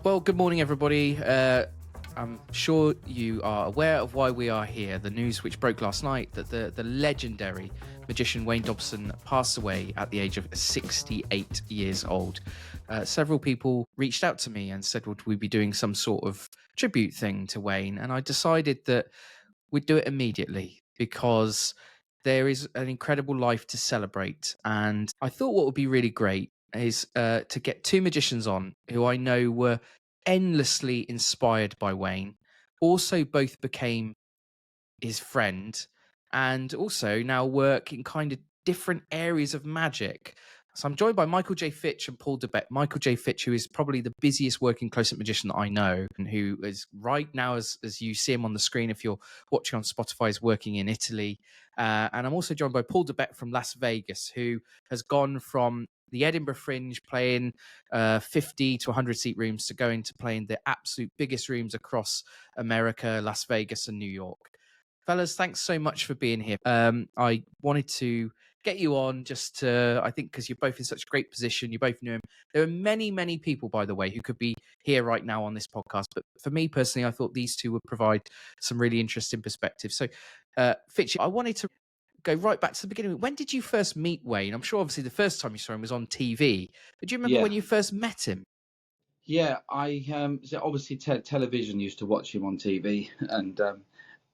Well, good morning, everybody. I'm sure you are aware of why we are here. The news which broke last night that the legendary magician Wayne Dobson passed away at the age of 68 years old. Several people reached out to me and said, would we be doing some sort of tribute thing to Wayne? And I decided that we'd do it immediately because there is an incredible life to celebrate. And I thought what would be really great is to get two magicians on who I know were endlessly inspired by Wayne, also both became his friend, and also now work in kind of different areas of magic. So I'm joined by Michael J. Fitch and Paul Dabek. Michael J. Fitch, who is probably the busiest working close-up magician that I know, and who is right now, as you see him on the screen, if you're watching on Spotify, is working in Italy. And I'm also joined by Paul Dabek from Las Vegas, who has gone from the Edinburgh Fringe playing 50 to 100 seat rooms to going to playing the absolute biggest rooms across America, Las Vegas and New York. Fellas, thanks so much for being here. I wanted to get you on just to, I think, because you're both in such a great position. You both knew him. There are many, many people, by the way, who could be here right now on this podcast. But for me personally, I thought these two would provide some really interesting perspectives. So, Fitch, I wanted to go right back to the beginning. When did you first meet Wayne? I'm sure obviously the first time you saw him was on TV. But do you remember when you first met him? Yeah, so obviously television used to watch him on TV, and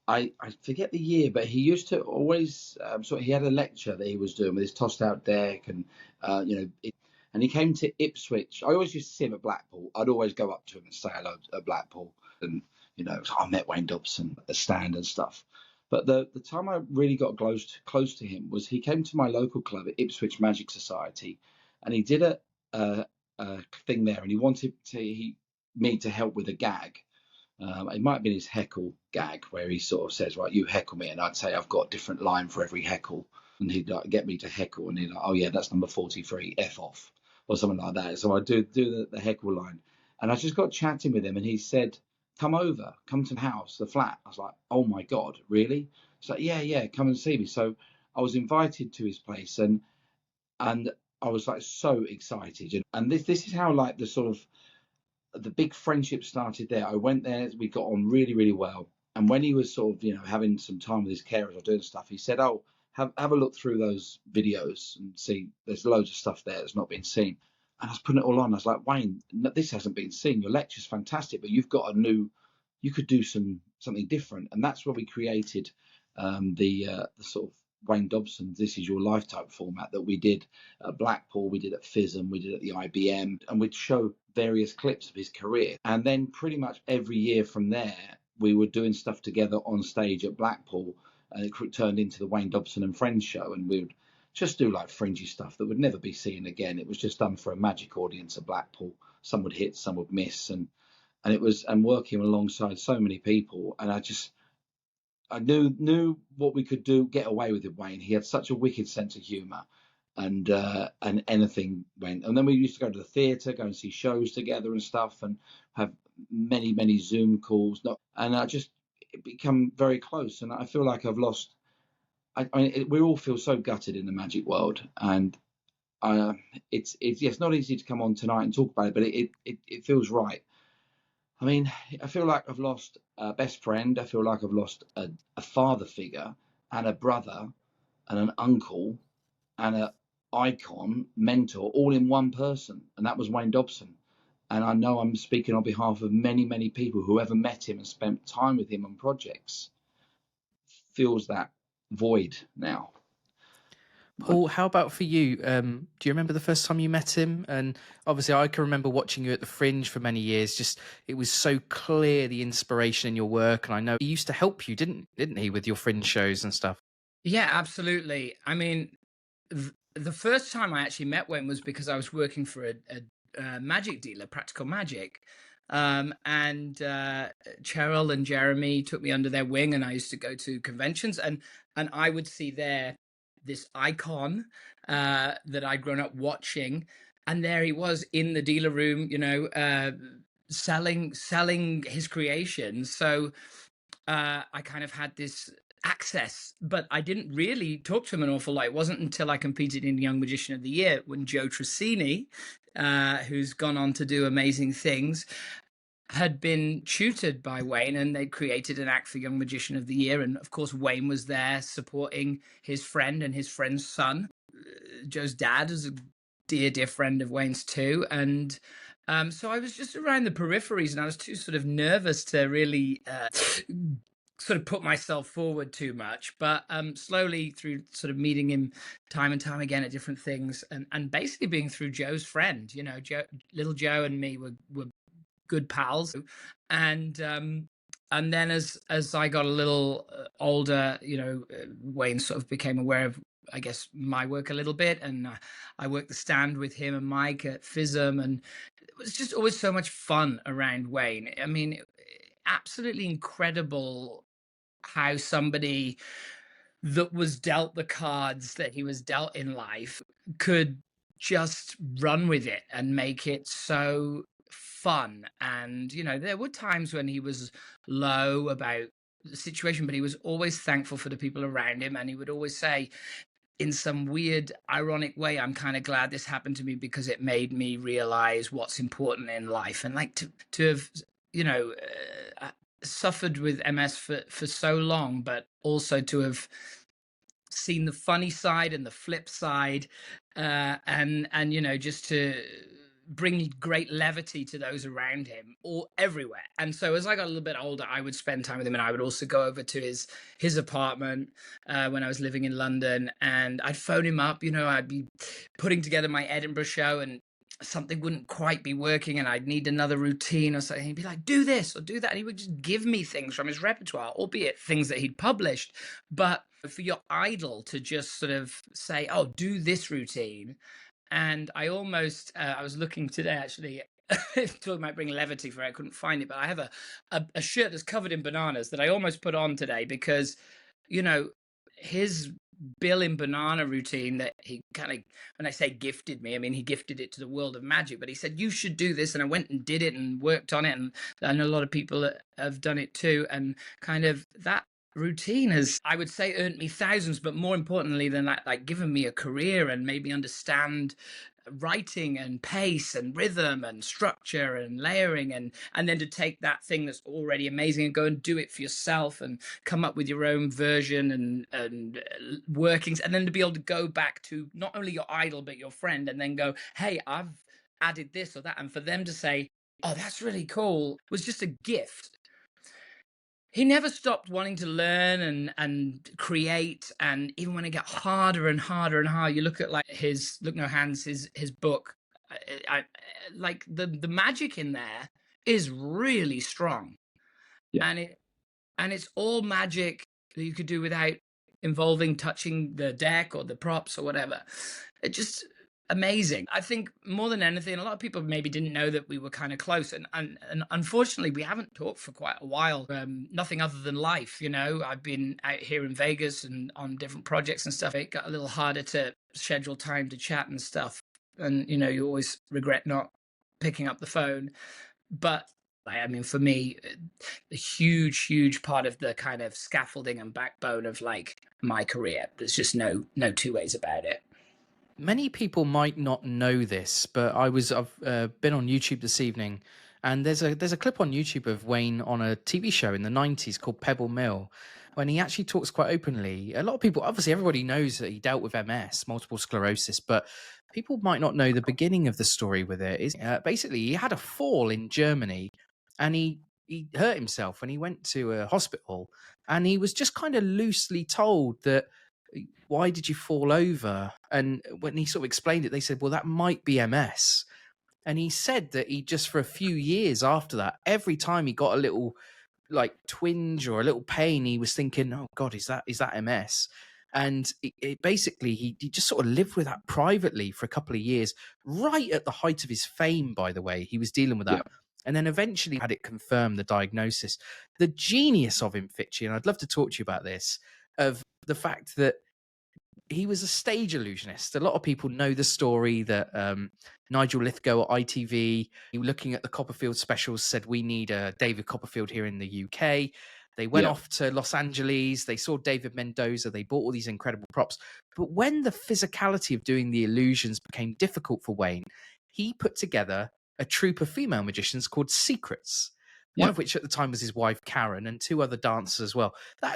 I forget the year, but he used to always he had a lecture that he was doing with his tossed out deck, and and he came to Ipswich. I always used to see him at Blackpool. I'd always go up to him and say hello at Blackpool, and I met Wayne Dobson at the stand and stuff. But the time I really got close to him was he came to my local club at Ipswich Magic Society, and he did a thing there, and he wanted me to help with a gag. It might have been his heckle gag, where he sort of says, "Right, you heckle me," and I'd say I've got a different line for every heckle, and he'd like, get me to heckle, and he'd like, "Oh yeah, that's number 43, F off," or something like that. So I do the heckle line, and I just got chatting with him, and he said, "Come over, come to the house, the flat." I was like, "Oh my god, really?" He's like, "Yeah, come and see me." So I was invited to his place, and I was like so excited, and this is how like the big friendship started there. I went there, we got on really, really well. And when he was sort of, having some time with his carers or doing stuff, he said, "Oh, have a look through those videos and see, there's loads of stuff there that's not been seen." And I was putting it all on. I was like, "Wayne, this hasn't been seen. Your lecture's fantastic, but you've got you could do something different." And that's where we created the sort of Wayne Dobson, This Is Your Life type format that we did at Blackpool, we did at FISM, we did at the IBM, and we'd show various clips of his career. And then pretty much every year from there, we were doing stuff together on stage at Blackpool, and it turned into the Wayne Dobson and Friends show, and we would just do like fringy stuff that would never be seen again. It was just done for a magic audience at Blackpool. Some would hit, some would miss, and working alongside so many people, and I knew what we could do, get away with Wayne. He had such a wicked sense of humour, and anything went. And then we used to go to the theatre, go and see shows together and stuff, and have many Zoom calls. And I just become very close. And I feel like I've lost. We all feel so gutted in the magic world, and it's not easy to come on tonight and talk about it, but it feels right. I mean, I feel like I've lost a best friend. I feel like I've lost a father figure and a brother and an uncle and an icon, mentor, all in one person. And that was Wayne Dobson. And I know I'm speaking on behalf of many people who ever met him and spent time with him on projects, feels that void now. Paul, how about for you? Do you remember the first time you met him? And obviously, I can remember watching you at the Fringe for many years. Just it was so clear the inspiration in your work, and I know he used to help you, didn't he, with your Fringe shows and stuff? Yeah, absolutely. I mean, the first time I actually met Wayne was because I was working for a magic dealer, Practical Magic. And Cheryl and Jeremy took me under their wing, and I used to go to conventions, and I would see there this icon that I'd grown up watching, and there he was in the dealer room, selling his creations. So I kind of had this access, but I didn't really talk to him an awful lot. It wasn't until I competed in Young Magician of the Year when Joe Trissini who's gone on to do amazing things, had been tutored by Wayne, and they created an act for Young Magician of the Year. And of course, Wayne was there supporting his friend and his friend's son. Joe's dad is a dear friend of Wayne's too. And so I was just around the peripheries, and I was too sort of nervous to really sort of put myself forward too much. But slowly, through sort of meeting him time and time again at different things, and basically being through Joe's friend, little Joe and me were good pals. And then as I got a little older, Wayne sort of became aware of, I guess, my work a little bit, and I worked the stand with him and Mike at FISM, and it was just always so much fun around Wayne. I mean, absolutely incredible how somebody that was dealt the cards that he was dealt in life could just run with it and make it so fun. And there were times when he was low about the situation, but he was always thankful for the people around him, and he would always say, in some weird ironic way, I'm kind of glad this happened to me because it made me realize what's important in life. And like to have suffered with MS for so long, but also to have seen the funny side and the flip side, and just to bring great levity to those around him or everywhere. And so as I got a little bit older, I would spend time with him, and I would also go over to his apartment when I was living in London, and I'd phone him up. I'd be putting together my Edinburgh show, and something wouldn't quite be working, and I'd need another routine or something. He'd be like, do this or do that. And he would just give me things from his repertoire, albeit things that he'd published. But for your idol to just sort of say, oh, do this routine. And I almost, I was looking today actually, talking about bringing levity for it, I couldn't find it, but I have a shirt that's covered in bananas that I almost put on today because, his Bill in Banana routine that he kind of, when I say gifted me, I mean, he gifted it to the world of magic, but he said, you should do this. And I went and did it and worked on it. And I know a lot of people have done it too. And kind of that routine has, I would say, earned me thousands, but more importantly than that, like given me a career and made me understand writing and pace and rhythm and structure and layering, and then to take that thing that's already amazing and go and do it for yourself and come up with your own version and workings, and then to be able to go back to not only your idol but your friend and then go, hey, I've added this or that, and for them to say, oh, that's really cool, was just a gift. He never stopped wanting to learn and create, and even when it got harder and harder and harder, you look at like his Look No Hands, his book, I like the magic in there is really strong. Yeah. And it's all magic that you could do without involving touching the deck or the props or whatever. It just amazing. I think more than anything, a lot of people maybe didn't know that we were kind of close, and unfortunately we haven't talked for quite a while. Nothing other than life, I've been out here in Vegas and on different projects and stuff. It got a little harder to schedule time to chat and stuff, and you always regret not picking up the phone. But I mean, for me, a huge part of the kind of scaffolding and backbone of like my career. There's just no two ways about it. Many people might not know this, but I've been on YouTube this evening, and there's a clip on YouTube of Wayne on a TV show in the 90s called Pebble Mill, when he actually talks quite openly. A lot of people, obviously everybody knows that he dealt with MS, multiple sclerosis, but people might not know the beginning of the story with it. Basically, he had a fall in Germany, and he hurt himself when he went to a hospital, and he was just kind of loosely told that, why did you fall over? And when he sort of explained it, they said, well, that might be MS. And he said that he just, for a few years after that, every time he got a little like twinge or a little pain, he was thinking, oh God, is that MS? And it basically, he just sort of lived with that privately for a couple of years, right at the height of his fame, by the way. He was dealing with that. Yeah. And then eventually had it confirmed, the diagnosis. The genius of him, Fitchy, and I'd love to talk to you about this, of the fact that he was a stage illusionist. A lot of people know the story that Nigel Lithgow at ITV, looking at the Copperfield specials, said, we need a David Copperfield here in the UK. They went off to Los Angeles. They saw David Mendoza. They bought all these incredible props. But when the physicality of doing the illusions became difficult for Wayne, he put together a troupe of female magicians called Secrets, one Yeah. of which at the time was his wife Karen and two other dancers as well.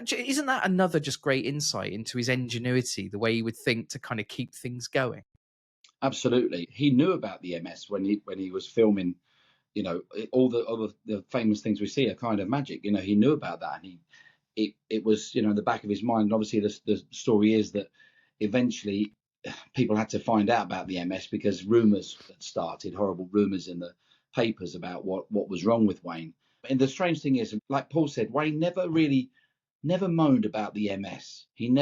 Isn't that another just great insight into his ingenuity, the way he would think to kind of keep things going? Absolutely. He knew about the MS when he was filming, all the famous things we see are kind of magic. He knew about that, and it was, in the back of his mind. And obviously, the story is that eventually people had to find out about the MS because rumours had started, horrible rumours in the papers about what was wrong with Wayne. And the strange thing is, like Paul said, Wayne never moaned about the MS. He'd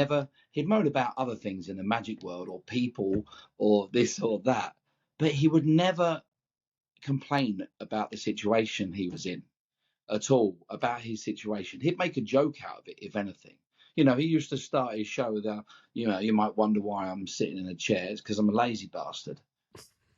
moan about other things in the magic world or people or this or that, but he would never complain about the situation he was in at all, about his situation. He'd make a joke out of it, if anything. He used to start his show with, you might wonder why I'm sitting in a chair. It's because I'm a lazy bastard.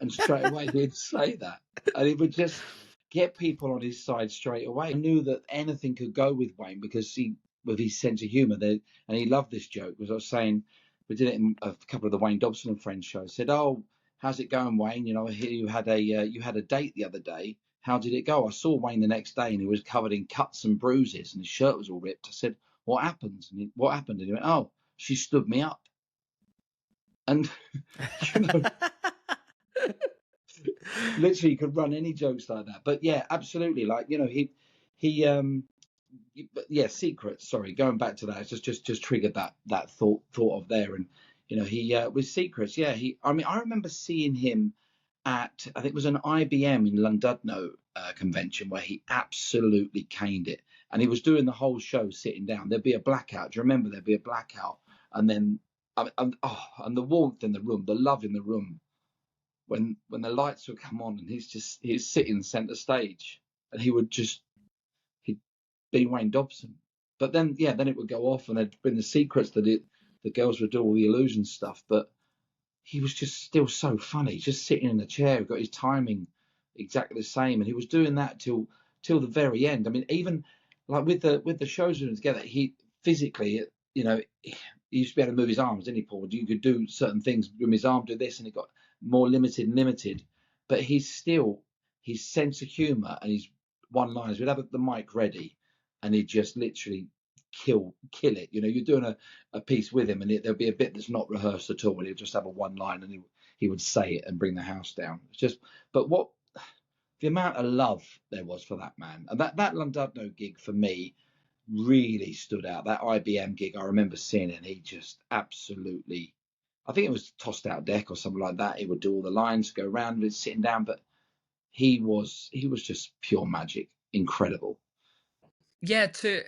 And straight away he'd say that. And he would just get people on his side straight away. I knew that anything could go with Wayne because with his sense of humour, and he loved this joke. As I was saying, we did it in a couple of the Wayne Dobson and Friends shows. Said, "Oh, how's it going, Wayne? I hear you had a date the other day. How did it go? I saw Wayne the next day, and he was covered in cuts and bruises, and his shirt was all ripped." I said, "What happened?" What happened? And he went, "Oh, she stood me up." And literally, you could run any jokes like that. But yeah, absolutely. Like Secrets. Sorry, going back to that, it's just triggered that thought of there. And he with Secrets. Yeah, I remember seeing him at, I think it was an IBM in Llandudno convention where he absolutely caned it, and he was doing the whole show sitting down. There'd be a blackout. Do you remember? There'd be a blackout, and then and the warmth in the room, the love in the room, when the lights would come on, and he's sitting centre stage, and he'd be Wayne Dobson. But then it would go off, and there'd been the Secrets that the girls would do all the illusion stuff, but he was just still so funny, just sitting in a chair, got his timing exactly the same, and he was doing that till the very end. I mean, even like with the shows we were together, he physically, he used to be able to move his arms, didn't he, Paul? You could do certain things with his arm, do this, and it got more limited and limited. But he's still, his sense of humour and his one-liners, we'd have the mic ready, and he'd just literally kill it. You're doing a piece with him, and there'll be a bit that's not rehearsed at all, and he'll just have a one line, and he would say it and bring the house down. It's just, but what the amount of love there was for that man, and that Llandudno gig for me really stood out. That IBM gig, I remember seeing it, and he just absolutely, I think it was tossed out deck or something like that. He would do all the lines, go around with sitting down, but he was just pure magic, incredible. Yeah, to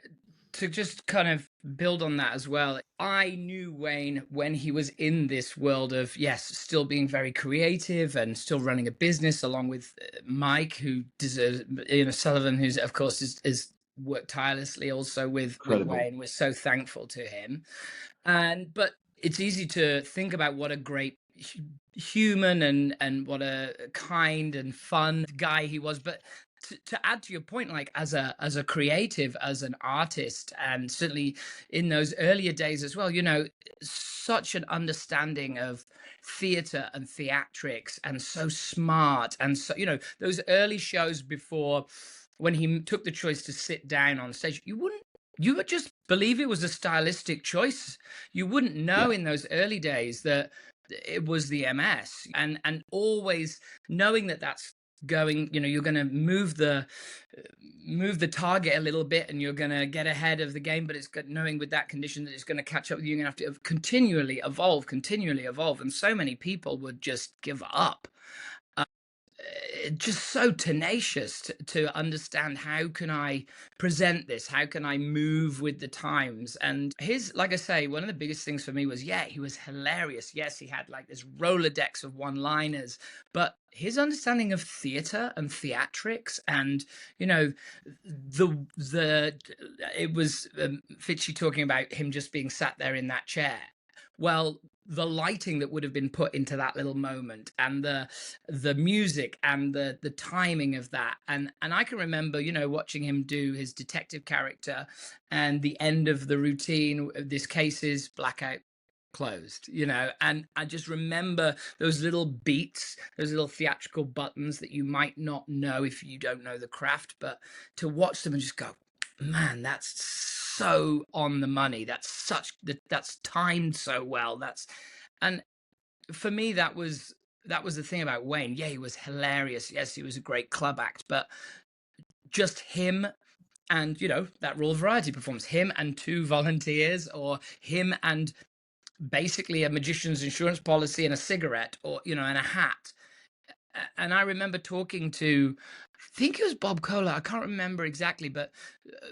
just kind of build on that as well. I knew Wayne when he was in this world of, yes, still being very creative and still running a business along with Mike, who deserves, Sullivan, who's of course is worked tirelessly also with Wayne. We're so thankful to him. But it's easy to think about what a great human and what a kind and fun guy he was, but to add to your point, like as a creative, as an artist, and certainly in those earlier days as well, such an understanding of theater and theatrics, and so smart, and so those early shows before, when he took the choice to sit down on stage, you would just believe it was a stylistic choice. You wouldn't know in those early days that it was the MS, and always knowing that that's going, you're going to move the target a little bit, and you're going to get ahead of the game, but it's knowing with that condition that it's going to catch up with you. You're going to have to continually evolve, and so many people would just give up. Just so tenacious to understand, how can I present this? How can I move with the times? And like I say, one of the biggest things for me was, he was hilarious. Yes, he had like this Rolodex of one-liners, but his understanding of theater and theatrics, and it was Fitchy talking about him just being sat there in that chair. Well, the lighting that would have been put into that little moment, and the music and the timing of that, and I can remember watching him do his detective character, and the end of the routine, this case is blackout, closed, you know. And I just remember those little beats, those little theatrical buttons that you might not know if you don't know the craft, but to watch them and just go, man, that's so on the money. That's timed so well. And for me, that was the thing about Wayne. Yeah, he was hilarious. Yes, he was a great club act, but just him and, you know, that Royal Variety performance, him and two volunteers, or him and basically a magician's insurance policy and a cigarette, or, you know, and a hat. And I remember talking to, I think it was Bob Kohler, I can't remember exactly, but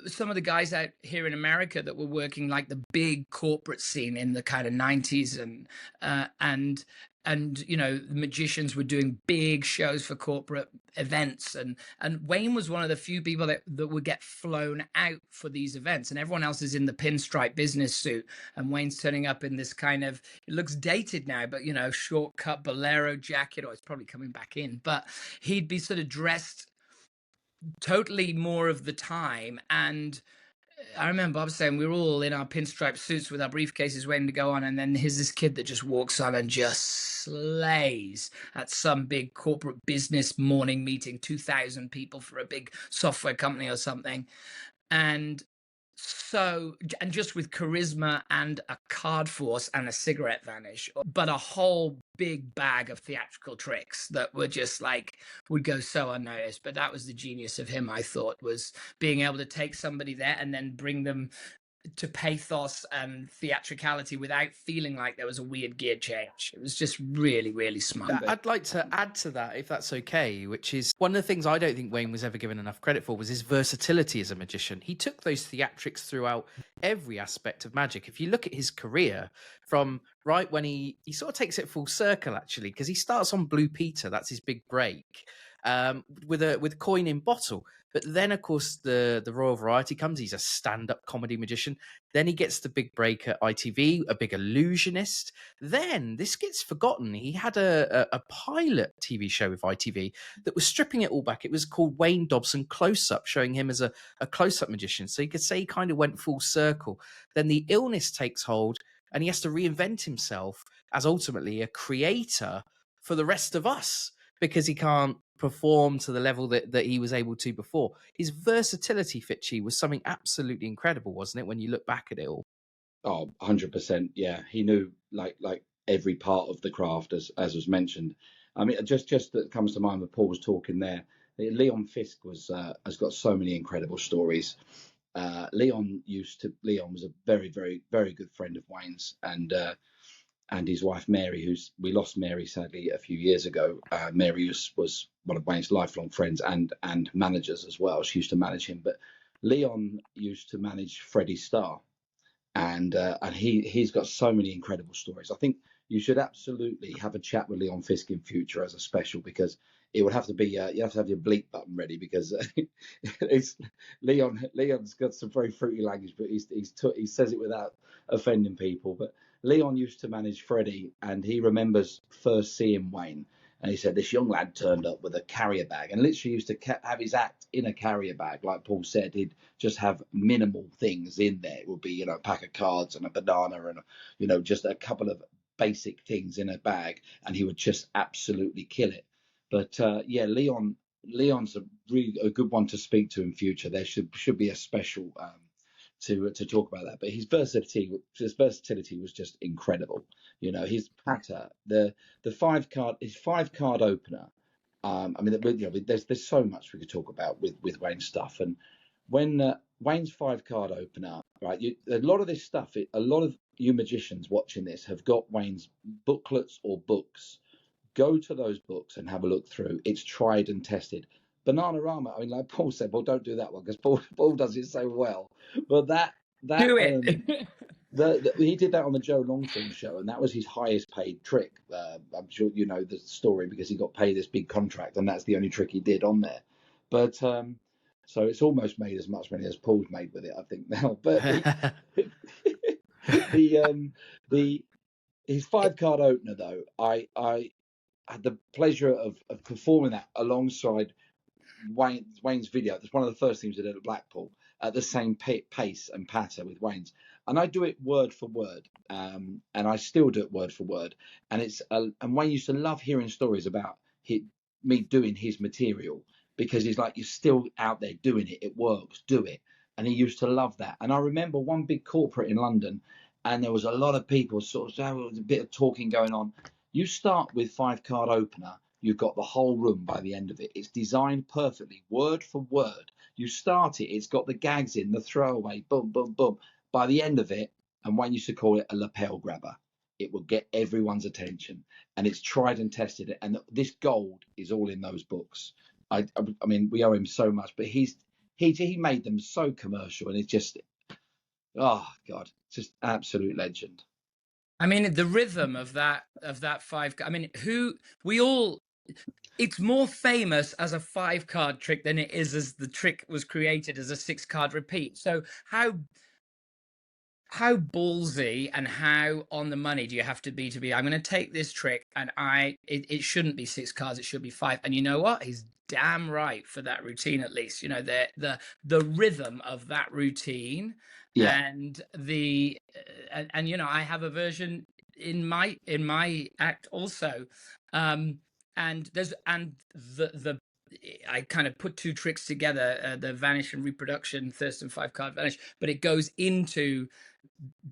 some of the guys out here in America that were working like the big corporate scene in the kind of 90s, and you know, the magicians were doing big shows for corporate events, and Wayne was one of the few people that would get flown out for these events, and everyone else is in the pinstripe business suit, and Wayne's turning up in this kind of, it looks dated now, but, you know, short cut bolero jacket, or it's probably coming back in, but he'd be sort of dressed totally more of the time. And I remember Bob saying we were all in our pinstripe suits with our briefcases waiting to go on, and then here's this kid that just walks on and just slays at some big corporate business morning meeting, 2,000 people for a big software company or something. And just with charisma and a card force and a cigarette vanish, but a whole big bag of theatrical tricks that were just like, would go so unnoticed. But that was the genius of him, I thought, was being able to take somebody there and then bring them to pathos and theatricality without feeling like there was a weird gear change. It was just really, really smart. I'd like to add to that, if that's okay, which is one of the things I don't think Wayne was ever given enough credit for was his versatility as a magician. He took those theatrics throughout every aspect of magic. If you look at his career from right when he sort of takes it full circle, actually, because he starts on Blue Peter, that's his big break, with Coin in Bottle. But then, of course, the Royal Variety comes. He's a stand-up comedy magician. Then he gets the big break at ITV, a big illusionist. Then this gets forgotten. He had a pilot TV show with ITV that was stripping it all back. It was called Wayne Dobson Close-Up, showing him as a close-up magician. So you could say he kind of went full circle. Then the illness takes hold, and he has to reinvent himself as ultimately a creator for the rest of us, because he can't perform to the level that he was able to before. His versatility, Fitchy, was something absolutely incredible, wasn't it, when you look back at it all? Oh, 100%. Yeah, he knew like every part of the craft, as was mentioned. I mean, just that comes to mind when Paul was talking there. Leon Fisk has got so many incredible stories. Leon was a very, very, very good friend of Wayne's, and his wife Mary, we lost Mary sadly a few years ago. Mary was one of Wayne's lifelong friends and managers as well. She used to manage him, but Leon used to manage Freddie Starr, and he's got so many incredible stories. I think you should absolutely have a chat with Leon Fisk in future as a special, because it would have to be you have to have your bleep button ready, because Leon's got some very fruity language, but he says it without offending people. But Leon used to manage Freddie, and he remembers first seeing Wayne, and he said this young lad turned up with a carrier bag, and literally used to have his act in a carrier bag. Like Paul said, he'd just have minimal things in there. It would be, a pack of cards and a banana and, just a couple of basic things in a bag, and he would just absolutely kill it. But yeah, Leon's a good one to speak to in future. There should be a special to talk about that. But his versatility was just incredible. His patter, his 5-card opener. I mean, there's so much we could talk about with Wayne's stuff. And when Wayne's 5-card opener, right? A lot of this stuff, a lot of you magicians watching this have got Wayne's booklets or books. Go to those books and have a look through. It's tried and tested. Bananarama, I mean, like Paul said, well, don't do that one, because Paul does it so well. But that Do it. he did that on the Joe Longthorne show, and that was his highest paid trick. I'm sure you know the story, because he got paid this big contract, and that's the only trick he did on there. But so it's almost made as much money as Paul's made with it, I think, now. But his 5-card opener, though, I had the pleasure of performing that alongside Wayne's video. That's one of the first things I did at Blackpool at the same pace and patter with Wayne's, and I do it word for word, and I still do it word for word. And and Wayne used to love hearing stories about me doing his material, because he's like, you're still out there doing it. It works. Do it. And he used to love that. And I remember one big corporate in London, and there was a lot of people sort of, there was a bit of talking going on. You start with 5-card opener, you've got the whole room by the end of it. It's designed perfectly, word for word. You start it, it's got the gags in, the throwaway, boom, boom, boom. By the end of it, and Wayne used to call it a lapel grabber, it will get everyone's attention. And it's tried and tested. And this gold is all in those books. I mean, we owe him so much, but he made them so commercial, and it's just, oh God, just absolute legend. I mean, the rhythm of that 5. I mean, it's more famous as a 5-card trick than it is as the trick was created as a 6-card repeat. So how ballsy and how on the money do you have to be I'm going to take this trick, and it shouldn't be 6 cards, it should be 5. And you know what? He's damn right for that routine. At least, you know, the rhythm of that routine. Yeah. And the and you know, I have a version in my act also, and the I kind of put 2 tricks together, the vanish and reproduction, Thurston 5-card vanish, but it goes into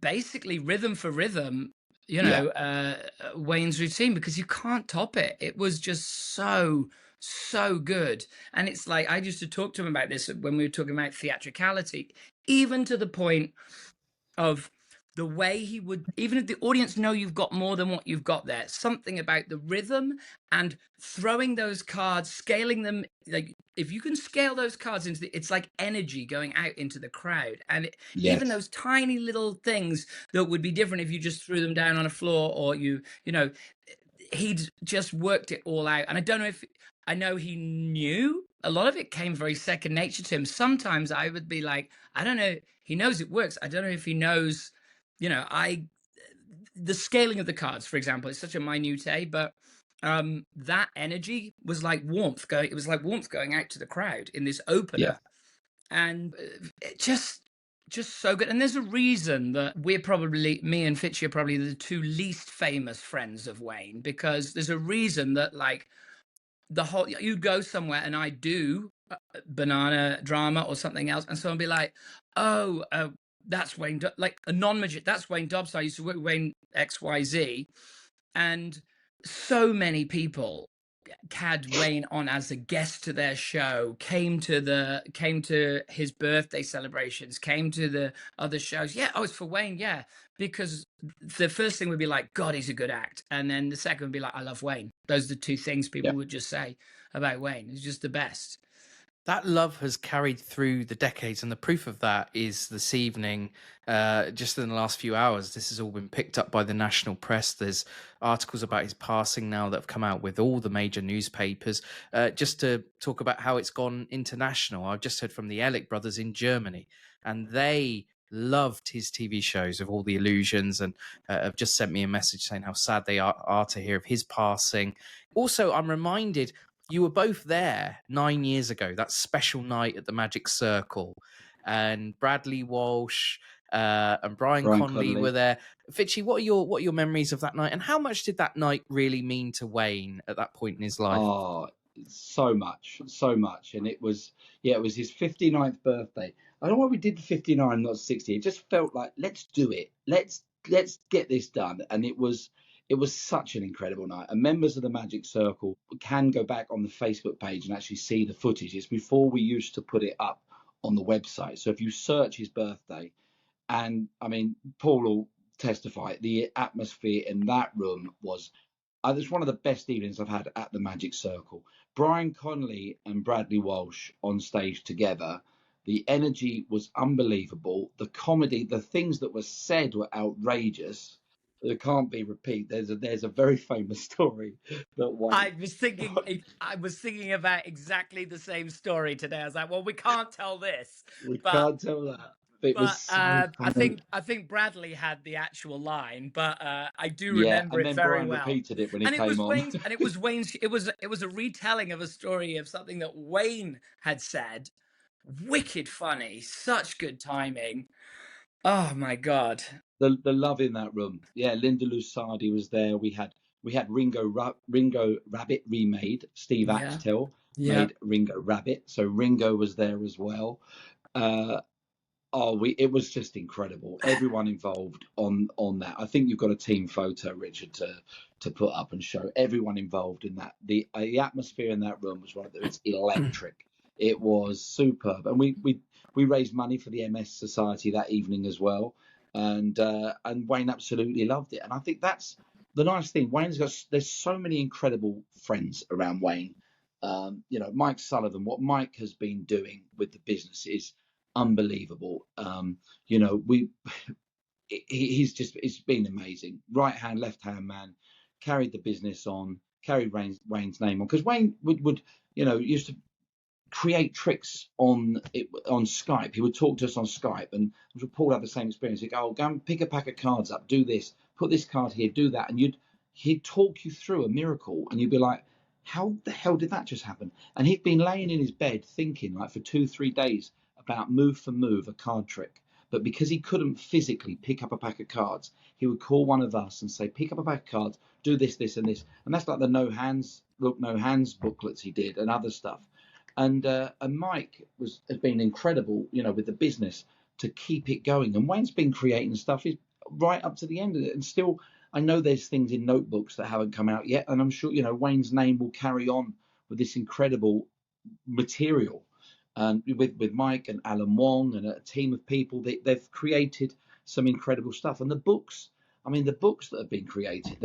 basically rhythm for rhythm, you know, Wayne's routine, because you can't top it. It was just so good. And it's like, I used to talk to him about this when we were talking about theatricality, even to the point of the way he would, even if the audience know you've got more than what you've got there, something about the rhythm and throwing those cards, scaling them. Like, if you can scale those cards into it's like energy going out into the crowd. And even those tiny little things that would be different if you just threw them down on a floor, or you know, he'd just worked it all out. And I don't know if, I know he knew a lot of it came very second nature to him. Sometimes I would be like, I don't know, he knows it works. I don't know if he knows, you know, the scaling of the cards, for example, is such a minutiae, but that energy was like warmth going. It was like warmth going out to the crowd in this opener, and it just so good. And there's a reason that me and Fitch are probably the 2 least famous friends of Wayne, because there's a reason that, like, the whole, you go somewhere and I do banana drama or something else, and someone be like, oh, that's Wayne, like a non-magician, that's Wayne Dobson. I used to work with Wayne XYZ, and so many people had Wayne on as a guest to their show, came to his birthday celebrations, came to the other shows. Yeah, oh, it's for Wayne. Yeah, because the first thing would be like, God, he's a good act, and then the second would be like, I love Wayne. Those are the 2 things people would just say about Wayne. He's just the best. That love has carried through the decades, and the proof of that is this evening, just in the last few hours, this has all been picked up by the national press. There's articles about his passing now that have come out with all the major newspapers, just to talk about how it's gone international. I've just heard from the Ellick brothers in Germany, and they loved his TV shows of All the Illusions, and have just sent me a message saying how sad they are to hear of his passing. Also, I'm reminded, you were both there 9 years ago, that special night at the Magic Circle, and Bradley Walsh and Brian Conley were there. Fitchy, what are your memories of that night, and how much did that night really mean to Wayne at that point in his life? Oh, so much. And it was his 59th birthday. I don't know why we did 59, not 60. It just felt like, let's do it. Let's get this done. And it was such an incredible night. And members of the Magic Circle can go back on the Facebook page and actually see the footage. It's before we used to put it up on the website. So if you search his birthday, and I mean, Paul will testify, the atmosphere in that room was, it's one of the best evenings I've had at the Magic Circle. Brian Conley and Bradley Walsh on stage together. The energy was unbelievable. The comedy, the things that were said were outrageous. It can't be repeated. There's a very famous story that Wayne... I was thinking about exactly the same story today. I was like, well, we can't tell this. Can't tell that. It was But so funny. I think Bradley had the actual line, but I do Yeah, remember and it then very Brian well. repeated it when he And it was came on. Wayne's, and it was a retelling of a story of something that Wayne had said. Wicked funny, such good timing. Oh my god. The love in that room. Yeah, Linda Lusardi was there. We had Ringo Rabbit remade. Steve Yeah. Axtell Yeah. made Ringo Rabbit, so Ringo was there as well. Uh, it was just incredible. Everyone involved on that. I think you've got a team photo, Richard, to put up and show everyone involved in that. The atmosphere in that room was right there. It's electric. It was superb, and we raised money for the MS Society that evening as well, and Wayne absolutely loved it. And I think that's the nice thing. There's so many incredible friends around Wayne. Mike Sullivan, what Mike has been doing with the business is unbelievable. We it's been amazing. Right hand, left hand man, carried the business on, carried Wayne's name on, because Wayne would used to create tricks on Skype. He would talk to us on Skype, and Paul had the same experience. He'd go, go and pick a pack of cards up, do this, put this card here, do that, and he'd talk you through a miracle, and you'd be like, how the hell did that just happen? And he'd been laying in his bed thinking like for 2-3 days about move for move a card trick. But because he couldn't physically pick up a pack of cards, he would call one of us and say, pick up a pack of cards, do this, this, and this. And that's like the no hands booklets he did and other stuff. And Mike has been incredible, with the business to keep it going. And Wayne's been creating stuff right up to the end of it. And still, I know there's things in notebooks that haven't come out yet. And I'm sure, Wayne's name will carry on with this incredible material. And with Mike and Alan Wong and a team of people, they've created some incredible stuff. And the books that have been created,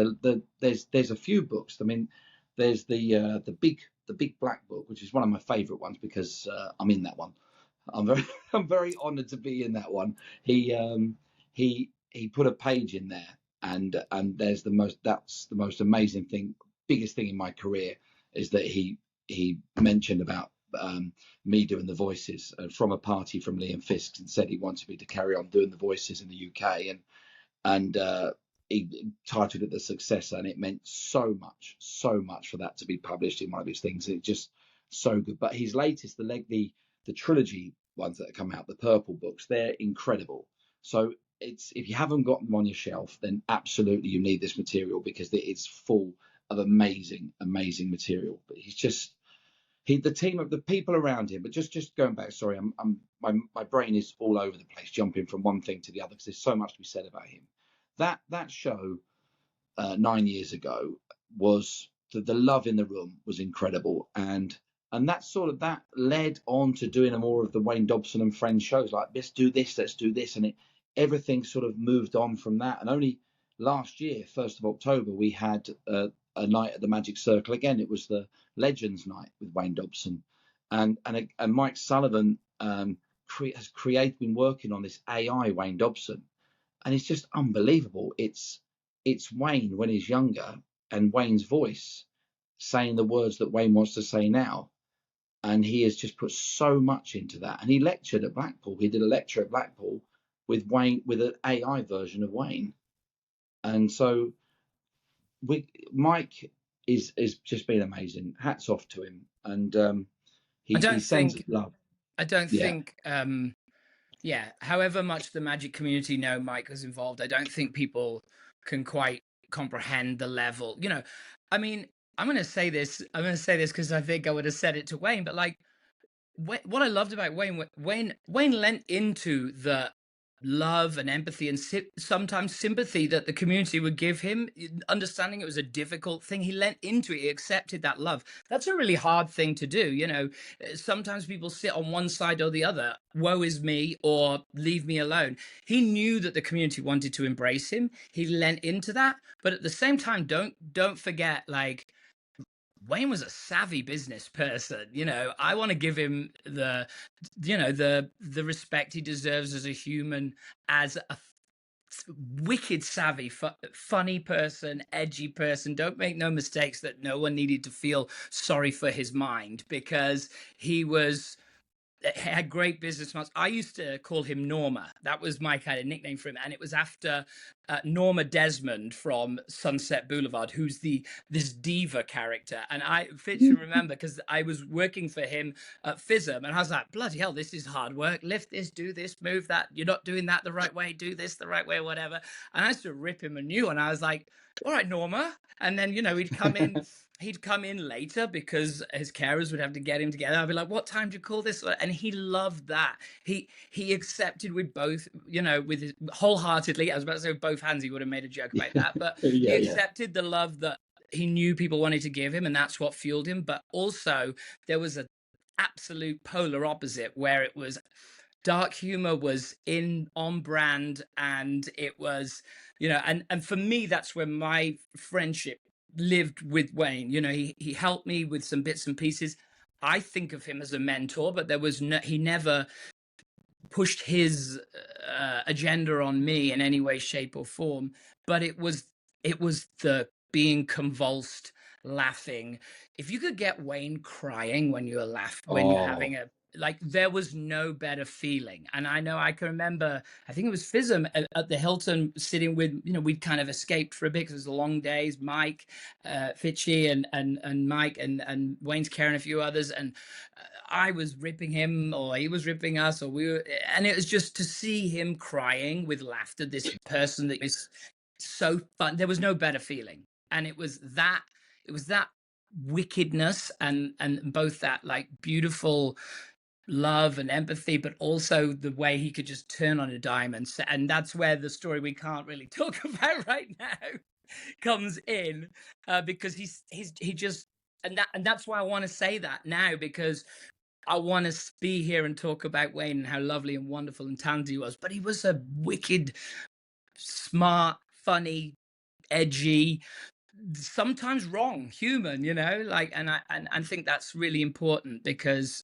there's a few books. I mean, there's the big black book, which is one of my favorite ones because I'm in that one. I'm very honored to be in that one. He put a page in there, and that's the most amazing thing, biggest thing in my career is that he mentioned about me doing the voices from a party from Liam Fisk, and said he wanted me to carry on doing the voices in the UK, and he titled it The Successor, and it meant so much for that to be published in one of his things. It's just so good. But his latest, the trilogy ones that have come out, the purple books, they're incredible. So if you haven't got them on your shelf, then absolutely you need this material because it's full of amazing material. But the team of the people around him. But just going back, sorry, my brain is all over the place, jumping from one thing to the other because there's so much to be said about him. That show 9 years ago was the love in the room was incredible, and that led on to doing more of the Wayne Dobson and Friends shows, like let's do this, and everything sort of moved on from that. And only last year, 1st of October, we had a night at the Magic Circle again. It was the Legends Night with Wayne Dobson, and Mike Sullivan has been working on this AI Wayne Dobson, and it's just unbelievable. It's Wayne when he's younger, and Wayne's voice saying the words that Wayne wants to say now, and he has just put so much into that. And he lectured at Blackpool. He did a lecture at Blackpool with Wayne, with an AI version of Wayne, and so Mike is just been amazing. Hats off to him, and he sends us love. I don't think however much the magic community know Mike was involved, I don't think people can quite comprehend the level. I mean, I'm going to say this because I think I would have said it to Wayne, but like what I loved about Wayne lent into the love and empathy and sometimes sympathy that the community would give him, understanding it was a difficult thing. He lent into it. He accepted that love. That's a really hard thing to do. Sometimes people sit on one side or the other, woe is me or leave me alone. He knew that the community wanted to embrace him. He lent into that, but at the same time, don't forget, like, Wayne was a savvy business person. I want to give him the respect he deserves as a human, as a wicked savvy, funny person, edgy person. Don't make no mistakes that no one needed to feel sorry for his mind, because he was had great business smarts. I used to call him Norma. That was my kind of nickname for him, and it was after Norma Desmond from Sunset Boulevard, who's this diva character. And Fitch remember, because I was working for him at FISM, and I was like, bloody hell, this is hard work. Lift this, do this, move that. You're not doing that the right way. Do this the right way, whatever. And I used to rip him anew, and I was like, all right, Norma. And then, he'd come in. He'd come in later because his carers would have to get him together. I'd be like, what time do you call this? And he loved that. He accepted with both, with his wholeheartedly. I was about to say with both hands, he would have made a joke about that. But he accepted the love that he knew people wanted to give him, and that's what fueled him. But also there was an absolute polar opposite where it was dark humor was on brand, and it was, and for me, that's where my friendship lived with Wayne. He helped me with some bits and pieces. I think of him as a mentor, but he never pushed his agenda on me in any way, shape, or form. But it was the being convulsed, laughing. If you could get Wayne crying when you're when you're having there was no better feeling. And I know I can remember, I think it was FISM at the Hilton sitting with, we'd kind of escaped for a bit because it was the long days, Mike, Fitchy and Mike and Wayne's Care and a few others. And I was ripping him or he was ripping us and it was just to see him crying with laughter, this person that is so fun. There was no better feeling. And it was that wickedness and both that like beautiful love and empathy, but also the way he could just turn on a dime. And that's where the story we can't really talk about right now comes in, because he just, and that's why I want to say that now, because I want to be here and talk about Wayne and how lovely and wonderful and talented he was. But he was a wicked, smart, funny, edgy, sometimes wrong human, and I think that's really important, because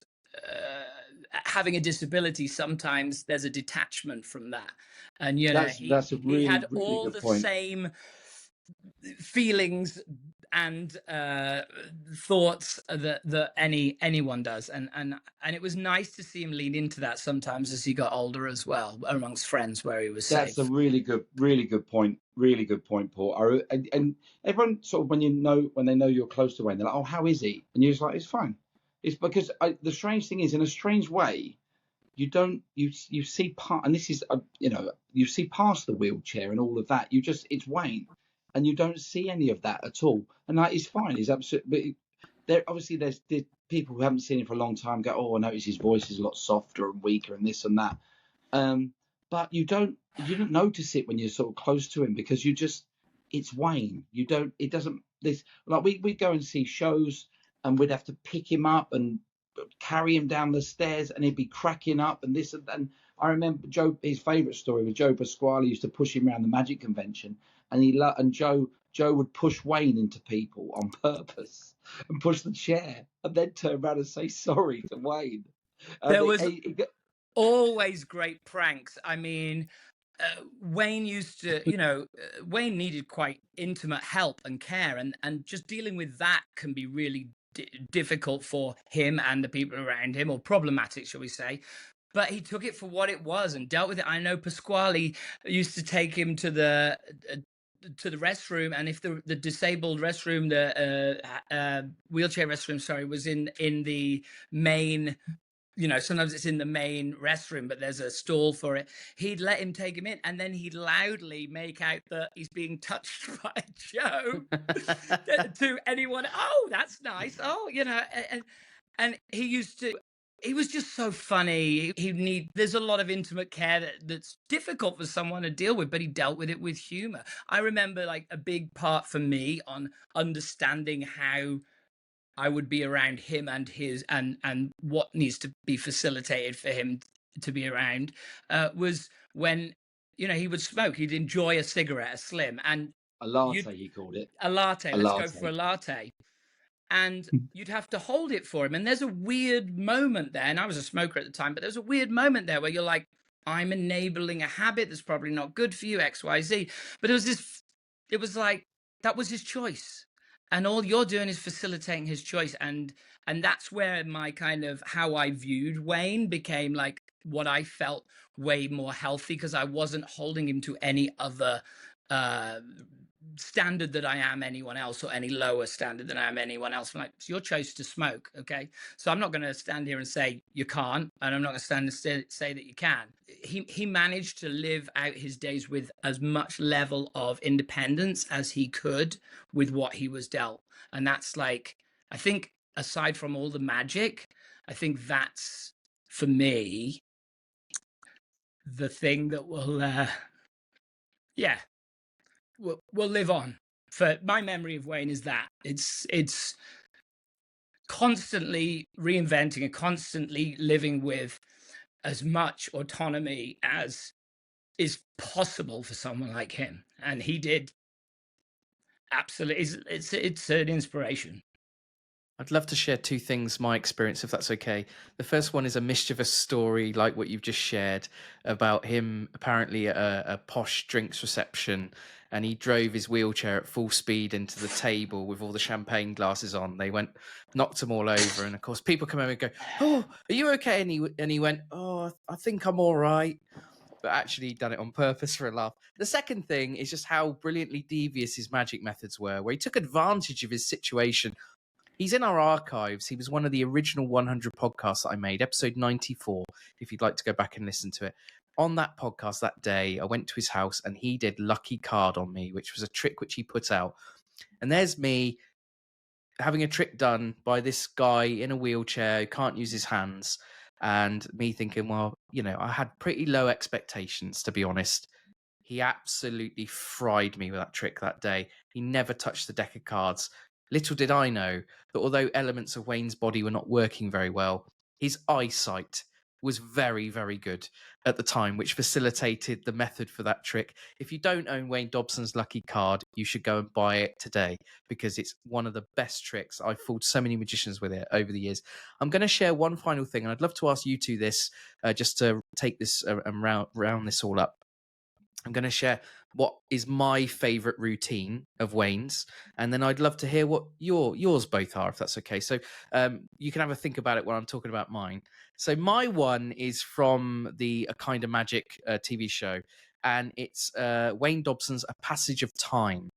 having a disability, sometimes there's a detachment from that. And that's a really, he had really all good the point. same feelings and thoughts that anyone does, and it was nice to see him lean into that sometimes as he got older as well, amongst friends where he was safe. That's a really good point. Really good point, Paul. And everyone sort of when they know you're close to Wayne, they're like, "Oh, how is he?" And you're just like, "It's fine." It's because the strange thing is, in a strange way, you see part, and this is you see past the wheelchair and all of that. It's Wayne, and you don't see any of that at all, and that is fine. He's absolutely. There obviously there's people who haven't seen him for a long time go, "Oh, I notice his voice is a lot softer and weaker and this and that." But you don't notice it when you're sort of close to him, because it's Wayne. It doesn't, this, like we'd go and see shows and we'd have to pick him up and carry him down the stairs and he'd be cracking up and this and I remember his favourite story was Joe Pasquale used to push him around the Magic Convention, and Joe would push Wayne into people on purpose and push the chair and then turn around and say sorry to Wayne. There was always great pranks. I mean, Wayne used to, Wayne needed quite intimate help and care, and just dealing with that can be really difficult for him and the people around him, or problematic, shall we say. But he took it for what it was and dealt with it. I know Pasquale used to take him to the restroom, and if the disabled restroom, the wheelchair restroom, sorry, was in the main, sometimes it's in the main restroom, but there's a stall for it. He'd let him take him in, and then he'd loudly make out that he's being touched by Joe to anyone. Oh, that's nice. Oh, and he was just so funny. There's a lot of intimate care that's difficult for someone to deal with, but he dealt with it with humor. I remember like a big part for me on understanding how I would be around him and his and what needs to be facilitated for him to be around was when he would smoke. He'd enjoy a cigarette, a slim, and a latte. He called it a latte. Let's go for a latte. And you'd have to hold it for him. And there's a weird moment there. And I was a smoker at the time, but there's a weird moment there where you're like, I'm enabling a habit that's probably not good for you, X, Y, Z. But it was like, that was his choice. and all you're doing is facilitating his choice. And that's where my kind of how I viewed Wayne became like what I felt way more healthy, because I wasn't holding him to any other uh standard that I am anyone else, or any lower standard than I am anyone else. I'm like, it's your choice to smoke, okay? So I'm not going to stand here and say you can't, and I'm not going to stand and say that you can. He managed to live out his days with as much level of independence as he could with what he was dealt. And that's like, I think aside from all the magic, I think that's for me the thing that will yeah, will live on. For my memory of Wayne is that it's constantly reinventing and constantly living with as much autonomy as is possible for someone like him, and he did absolutely. It's an inspiration. I'd love to share two things, my experience, if that's okay. The first one is a mischievous story like what you've just shared about him apparently at a posh drinks reception, and he drove his wheelchair at full speed into the table with all the champagne glasses on. They knocked them all over. And of course, people come over and go, "Oh, are you okay?" And he went, "Oh, I think I'm all right." But actually he'd done it on purpose for a laugh. The second thing is just how brilliantly devious his magic methods were, where he took advantage of his situation. He's in our archives. He was one of the original 100 podcasts that I made, episode 94, if you'd like to go back and listen to it. On that podcast that day, I went to his house and he did Lucky Card on me, which was a trick which he put out. And there's me having a trick done by this guy in a wheelchair who can't use his hands. And me thinking, well, I had pretty low expectations, to be honest. He absolutely fried me with that trick that day. He never touched the deck of cards. Little did I know that although elements of Wayne's body were not working very well, his eyesight was very, very good at the time, which facilitated the method for that trick. If you don't own Wayne Dobson's Lucky Card, you should go and buy it today, because it's one of the best tricks. I've fooled so many magicians with it over the years. I'm going to share one final thing, and I'd love to ask you two this, just to take this and round this all up. I'm going to share what is my favorite routine of Wayne's, and then I'd love to hear what yours both are, if that's okay. So you can have a think about it while I'm talking about mine. So my one is from the A Kind of Magic TV show, and it's Wayne Dobson's A Passage of Time,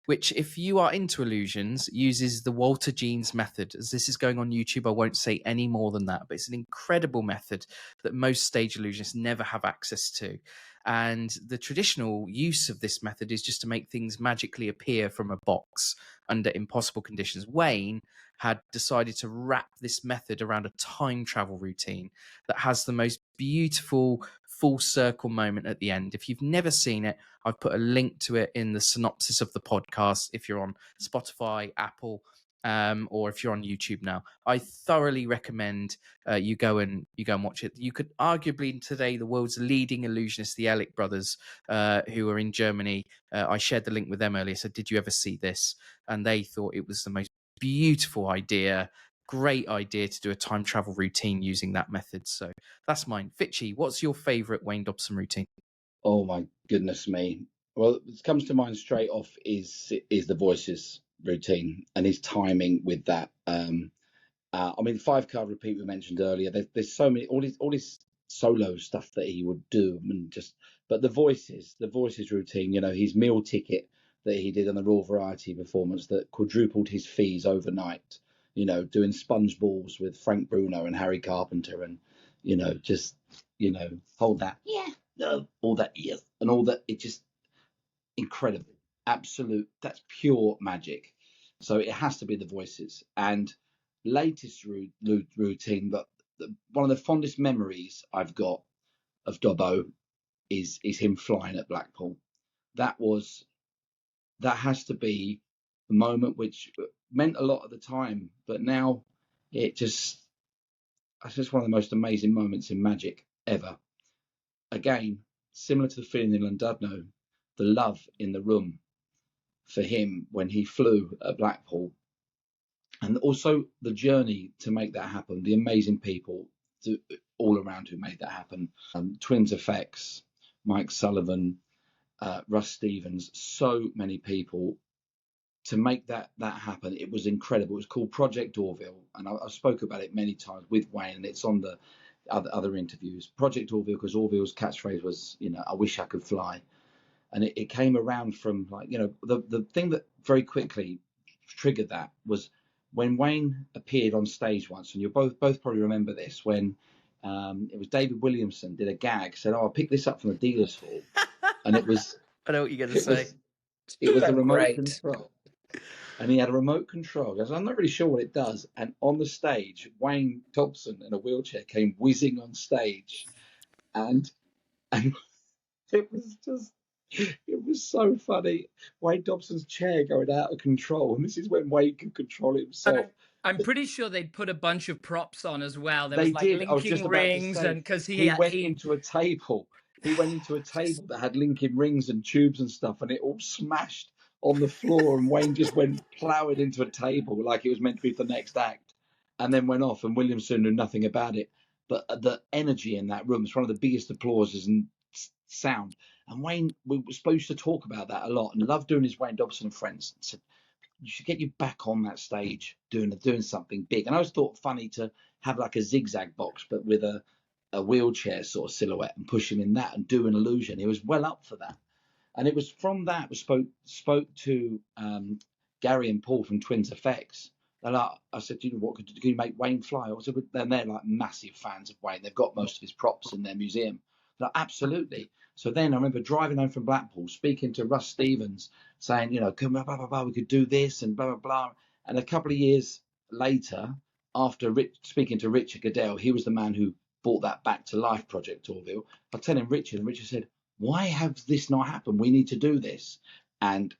which, if you are into illusions, uses the Walter Jeans method. As this is going on YouTube, I won't say any more than that, but it's an incredible method that most stage illusionists never have access to. And the traditional use of this method is just to make things magically appear from a box under impossible conditions. Wayne had decided to wrap this method around a time travel routine that has the most beautiful full circle moment at the end. If you've never seen it, I've put a link to it in the synopsis of the podcast if you're on Spotify, Apple, or if you're on YouTube now. I thoroughly recommend you go and watch it. You could arguably today the world's leading illusionists, the Ehrlich brothers, who are in Germany. I shared the link with them earlier. So did you ever see this? And they thought it was the most beautiful idea. Great idea to do a time travel routine using that method. So that's mine. Fitchy, what's your favorite Wayne Dobson routine? Oh my goodness me. Well, what comes to mind straight off is the voices routine and his timing with that. I mean, 5-card repeat we mentioned earlier. There's so many, all his solo stuff that he would do, and but the voices routine. His meal ticket that he did on the Raw Variety performance that quadrupled his fees overnight. Doing sponge balls with Frank Bruno and Harry Carpenter, and hold that, yeah, no, all that, yes, and all that. It just incredible, absolute. That's pure magic. So it has to be the voices. And latest routine, but one of the fondest memories I've got of Dobbo is him flying at Blackpool. That has to be a moment which meant a lot at the time, but now it's just one of the most amazing moments in magic ever. Again, similar to the feeling in Llandudno, the love in the room for him when he flew at Blackpool, and also the journey to make that happen, the amazing people all around who made that happen. Twins Effects, Mike Sullivan, Russ Stevens, so many people to make that happen, it was incredible. It was called Project Orville, and I spoke about it many times with Wayne, and it's on the other interviews. Project Orville, because Orville's catchphrase was, I wish I could fly. And it came around from, like, the thing that very quickly triggered that was when Wayne appeared on stage once, and you'll both probably remember this, when it was David Williamson did a gag, said, "Oh, I picked this up from the dealer's hall," and it was I know what you're going to say. It was the remote Great. control. And he had a remote control. Goes, I'm not really sure what it does. And on the stage, Wayne Dobson in a wheelchair came whizzing on stage, and it was so funny. Wayne Dobson's chair going out of control, and this is when Wayne could control himself. I'm pretty sure they'd put a bunch of props on as well. There They was like did. I was just linking about to rings, say, and because he went into a table. He went into a table that had linking rings and tubes and stuff, and it all smashed on the floor. And Wayne just went ploughing into a table like it was meant to be for the next act, and then went off. And Williamson knew nothing about it. But the energy in that room was one of the biggest applauses and sound. And Wayne, we were supposed to talk about that a lot, and loved doing his Wayne Dobson and Friends. And said, you should get you back on that stage doing something big. And I always thought funny to have like a zigzag box, but with a wheelchair sort of silhouette, and push him in that and do an illusion. He was well up for that. And it was from that we spoke to Gary and Paul from Twins Effects. And I said, what could you make Wayne fly? I said, and they're like massive fans of Wayne. They've got most of his props in their museum. Like, absolutely. So then I remember driving home from Blackpool, speaking to Russ Stevens, saying, come blah, blah, blah, blah, we could do this and blah, blah, blah. And a couple of years later, after speaking to Richard Goodell, he was the man who brought that back to life, Project Orville. I tell him Richard, and Richard said, why has this not happened? We need to do this. And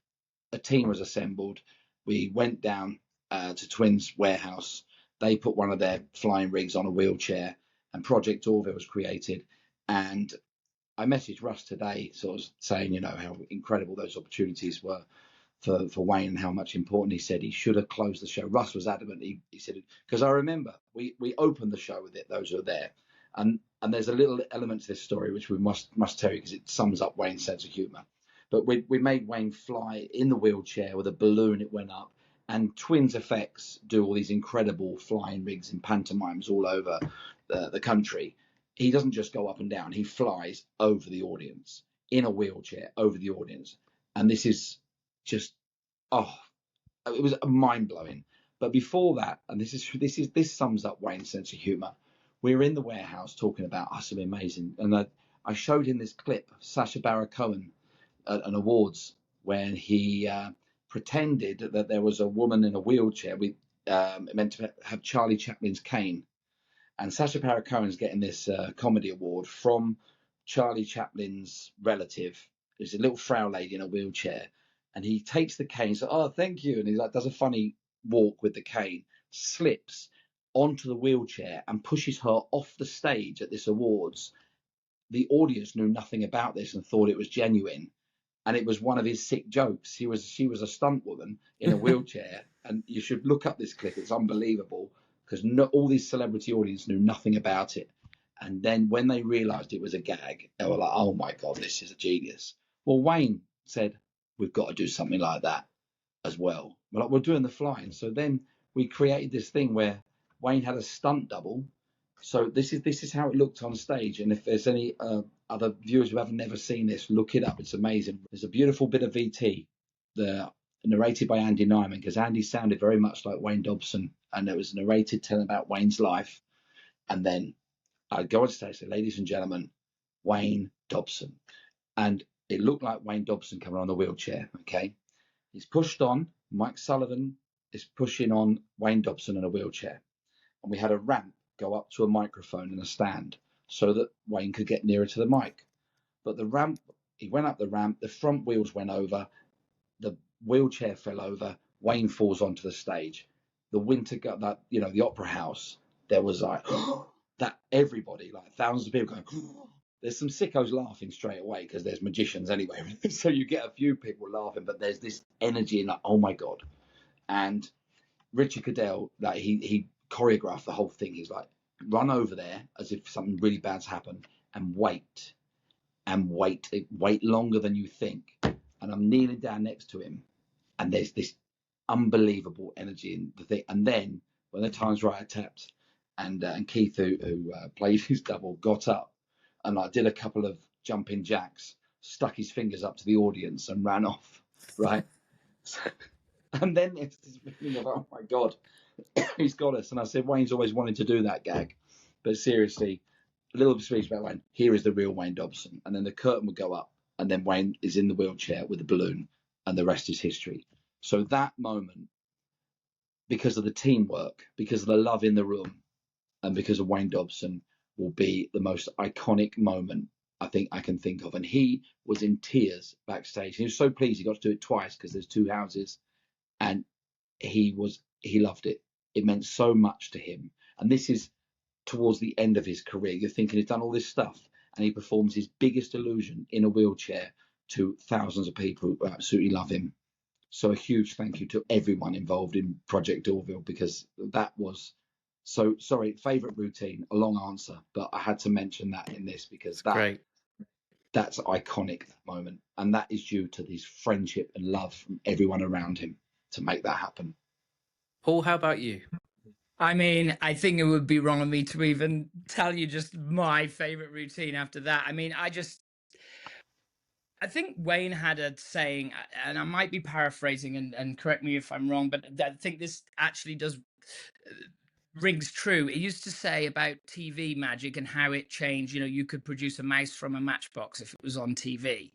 a team was assembled. We went down to Twins Warehouse. They put one of their flying rigs on a wheelchair, and Project Orville was created. And I messaged Russ today, sort of saying, how incredible those opportunities were for Wayne, and how much important. He said he should have closed the show. Russ was adamant. He said, because I remember we opened the show with it, those who are there. And there's a little element to this story which we must tell you, because it sums up Wayne's sense of humour. But we made Wayne fly in the wheelchair with a balloon. It went up, and Twins Effects do all these incredible flying rigs in pantomimes all over the country. He doesn't just go up and down. He flies over the audience in a wheelchair over the audience. And this is just, it was mind blowing. But before that, and this sums up Wayne's sense of humour. We were in the warehouse talking about something amazing, and I showed him this clip of Sacha Baron Cohen at an awards when he pretended that there was a woman in a wheelchair meant to have Charlie Chaplin's cane, and Sacha Baron Cohen's getting this comedy award from Charlie Chaplin's relative, who's a little frail lady in a wheelchair, and he takes the cane, so oh thank you, and he does a funny walk with the cane, slips onto the wheelchair and pushes her off the stage at this awards. The audience knew nothing about this and thought it was genuine, and it was one of his sick jokes. She was a stunt woman in a wheelchair, and you should look up this clip. It's unbelievable, because all these celebrity audience knew nothing about it. And then when they realised it was a gag, they were like, oh my God, this is a genius. Well, Wayne said, we've got to do something like that as well. We're doing the flying. So then we created this thing where Wayne had a stunt double. So this is how it looked on stage. And if there's any other viewers who haven't never seen this, look it up. It's amazing. There's a beautiful bit of VT, narrated by Andy Nyman, because Andy sounded very much like Wayne Dobson, and it was narrated telling about Wayne's life. And then I'd go on stage and say, ladies and gentlemen, Wayne Dobson. And it looked like Wayne Dobson coming on the wheelchair, okay? He's pushed on. Mike Sullivan is pushing on Wayne Dobson in a wheelchair. And we had a ramp go up to a microphone and a stand so that Wayne could get nearer to the mic. But the ramp, he went up the ramp, the front wheels went over, the wheelchair fell over, Wayne falls onto the stage. The the opera house, there was like that, everybody, like thousands of people going, there's some sickos laughing straight away because there's magicians anyway. So you get a few people laughing, but there's this energy and like, oh my God. And Richard Goodell, like he choreographed the whole thing. He's like, run over there as if something really bad's happened and wait longer than you think. And I'm kneeling down next to him, and there's this unbelievable energy in the thing. And then when the time's right, I tapped, and Keith, who played his double, got up and I did a couple of jumping jacks, stuck his fingers up to the audience and ran off, right? And then it's this feeling of, oh my God, he's got us. And I said, Wayne's always wanted to do that gag. But seriously, a little speech about Wayne, here is the real Wayne Dobson. And then the curtain would go up, and then Wayne is in the wheelchair with the balloon, and the rest is history. So that moment, because of the teamwork, because of the love in the room, and because of Wayne Dobson, will be the most iconic moment I think I can think of. And he was in tears backstage. He was so pleased he got to do it twice because there's two houses, and he loved it. It meant so much to him. And this is towards the end of his career. You're thinking he's done all this stuff, and he performs his biggest illusion in a wheelchair to thousands of people who absolutely love him. So a huge thank you to everyone involved in Project Orville, because that was so, sorry, favourite routine, a long answer, but I had to mention that in this because that's iconic, that moment. And that is due to this friendship and love from everyone around him to make that happen. Paul, how about you? I mean, I think it would be wrong of me to even tell you just my favorite routine after that. I mean, I think Wayne had a saying, and I might be paraphrasing, and correct me if I'm wrong, but I think this actually does rings true. It used to say about TV magic and how it changed. You know, you could produce a mouse from a matchbox if it was on TV.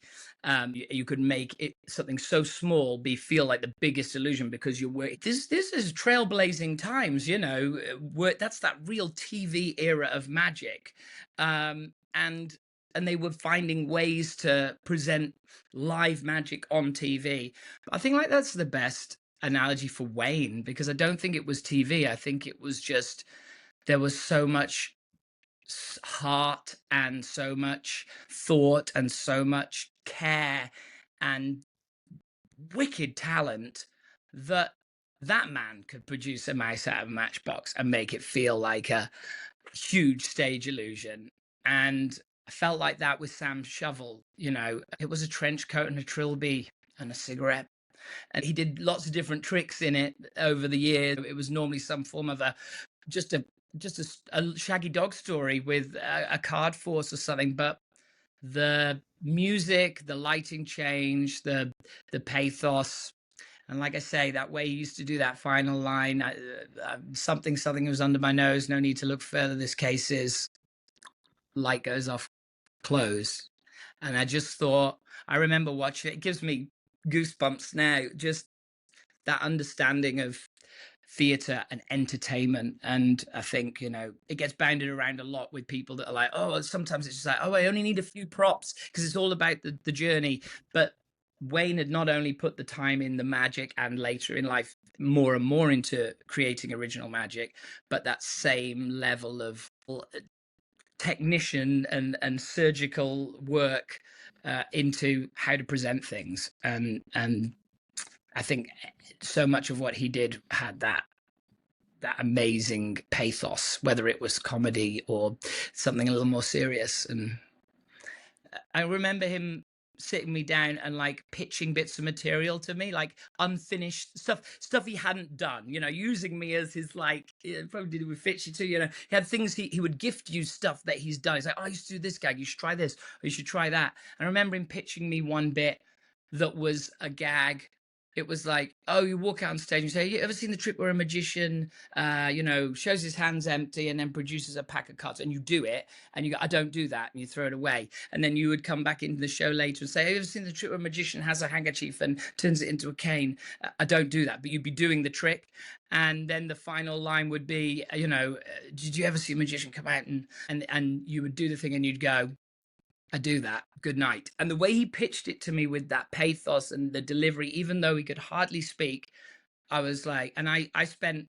You could make it something so small feel like the biggest illusion because you're working. This is trailblazing times. You know, that's that real TV era of magic, and they were finding ways to present live magic on TV. I think like that's the best analogy for Wayne, because I don't think it was TV. I think it was just there was so much heart and so much thought and so much care and wicked talent that man could produce a mouse out of a matchbox and make it feel like a huge stage illusion. And I felt like that with Sam Shovel. You know, it was a trench coat and a trilby and a cigarette. And he did lots of different tricks in it over the years. It was normally some form of a shaggy dog story with a card force or something. But the music, the lighting change, the pathos, and like I say, that way he used to do that final line, something was under my nose, no need to look further, this case is, light goes off, close. And I just thought, I remember watching it gives me goosebumps now, just that understanding of theatre and entertainment. And I think, you know, it gets bounded around a lot with people that are like, oh, sometimes it's just like, oh, I only need a few props because it's all about the journey. But Wayne had not only put the time in the magic and later in life more and more into creating original magic, but that same level of technician and surgical work into how to present things. And I think so much of what he did had that amazing pathos, whether it was comedy or something a little more serious. And I remember him sitting me down and like pitching bits of material to me, like unfinished stuff he hadn't done, you know, using me as his, like, probably did it with Fitch too, you know, he had things he would gift you stuff that he's done. He's like, oh, I used to do this gag, you should try this, or you should try that. And I remember him pitching me one bit that was a gag. It was like, oh, you walk out on stage and you say, you ever seen the trick where a magician, you know, shows his hands empty and then produces a pack of cards, and you do it and you go, I don't do that, and you throw it away. And then you would come back into the show later and say, have you ever seen the trick where a magician has a handkerchief and turns it into a cane? I don't do that, but you'd be doing the trick. And then the final line would be, you know, did you ever see a magician come out and you would do the thing and you'd go, I do that. Good night. And the way he pitched it to me with that pathos and the delivery, even though he could hardly speak, I was like, and I spent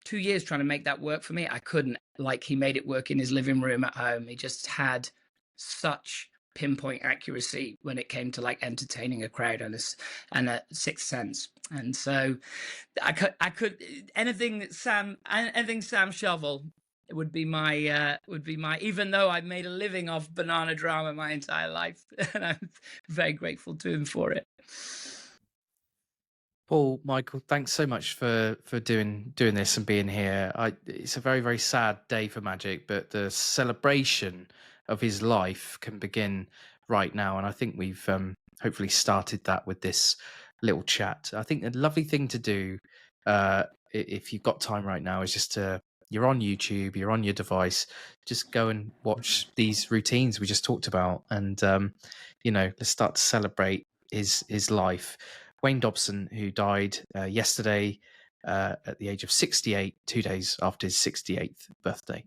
2 years trying to make that work for me. I couldn't. Like, he made it work in his living room at home. He just had such pinpoint accuracy when it came to like entertaining a crowd and a sixth sense. And so I could anything Sam Shovel would be my even though I've made a living off banana drama my entire life, and I'm very grateful to him for it. Paul, Michael, thanks so much for doing this and being here. It's a very, very sad day for Magic, but the celebration of his life can begin right now, and I think we've hopefully started that with this little chat. I think the lovely thing to do, if you've got time right now, is just to, you're on YouTube, you're on your device, just go and watch these routines we just talked about, and let's start to celebrate his life. Wayne Dobson, who died yesterday at the age of 68, 2 days after his 68th birthday.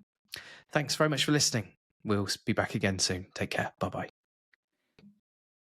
Thanks very much for listening. We'll be back again soon. Take care. Bye-bye.